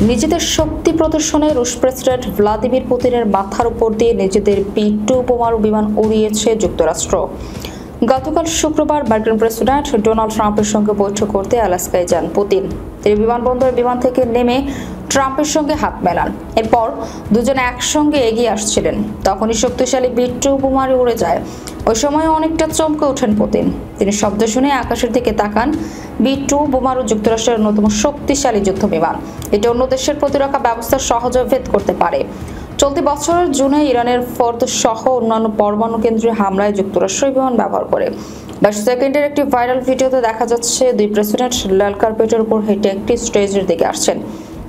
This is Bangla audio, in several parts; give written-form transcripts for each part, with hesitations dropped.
নিজেদের শক্তি প্রদর্শনে রুশ প্রেসিডেন্ট ভ্লাদিমির পুতিনের মাথার উপর দিয়ে নিজেদের B-2 বোমারু বিমান উড়িয়েছে যুক্তরাষ্ট্র। গতকাল শুক্রবার মার্কিন প্রেসিডেন্ট ডোনাল্ড ট্রাম্পের সঙ্গে বৈঠক করতে আলাস্কায় যান পুতিন। তিনি বিমানবন্দরের বিমান থেকে নেমে ট্রাম্পের সঙ্গে হাত মেলান। এরপর দুজনে একসঙ্গে এগিয়ে আসছিলেন। তখনই শক্তিশালী B-2 বোমারু উড়ে যায়। ওই সময় অনেকটা চমকে ওঠেন পুতিন। তিনি শব্দ শুনে আকাশের দিকে তাকান। B-2 বোমারু যুক্তরাষ্ট্রের অন্যতম শক্তিশালী যুদ্ধ বিমান। এটি অন্য দেশের প্রতিরক্ষা ব্যবস্থা সহজে ভেদ করতে পারে। চলতি বছরের জুনে ইরানের ফর্দ সহ অন্যান্য পরমাণু কেন্দ্রে হামলায় যুক্তরাষ্ট্র বিমান ব্যবহার করে। 22 সেকেন্ডের একটি ভাইরাল ভিডিওতে দেখা যাচ্ছে দুই প্রেসিডেন্ট লাল কার্পেটের উপর হেঁটে একটি স্টেজের দিকে আসছেন।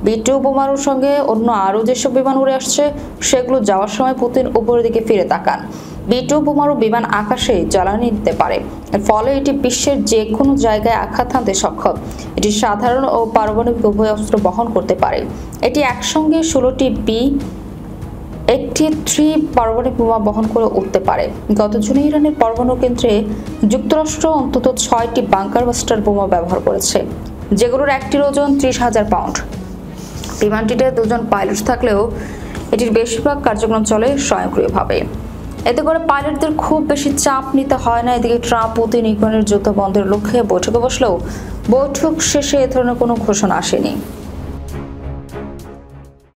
B-2 বোমারুর সঙ্গে অন্য আরও যেসব বিমান উড়ে আসছে সেগুলো যাওয়ার সময় পুতিন উপরের দিকে ফিরে তাকান। B-2 বোমারু বিমান আকাশে জ্বালানি দিতে পারে। এর ফলে এটি বিশ্বের যে কোনো জায়গায় আঘাত হানতে সক্ষম। এটি সাধারণ ও পারমাণবিক উভয় অস্ত্র বহন করতে পারে। এটি একসঙ্গে 16টি B-83 পারমাণবিক বোমা বহন করে উঠতে পারে। গত জুনে ইরানের পরমাণু কেন্দ্রে যুক্তরাষ্ট্র অন্তত 6টি বাংকার বাস্টার বোমা ব্যবহার করেছে, যেগুলোর একটির ওজন 30,000 পাউন্ড। বিমানটিতে দুজন পাইলট থাকলেও এটির বেশিরভাগ কার্যক্রম চলে স্বয়ংক্রিয়ভাবে। এতে করে পাইলটদের খুব বেশি চাপ নিতে হয় না। এদিকে ট্রাম্প পুতিন ইউক্রেনের যুদ্ধ বন্ধের লক্ষ্যে বৈঠকে বসলেও বৈঠক শেষে এ ধরনের কোনো ঘোষণা আসেনি।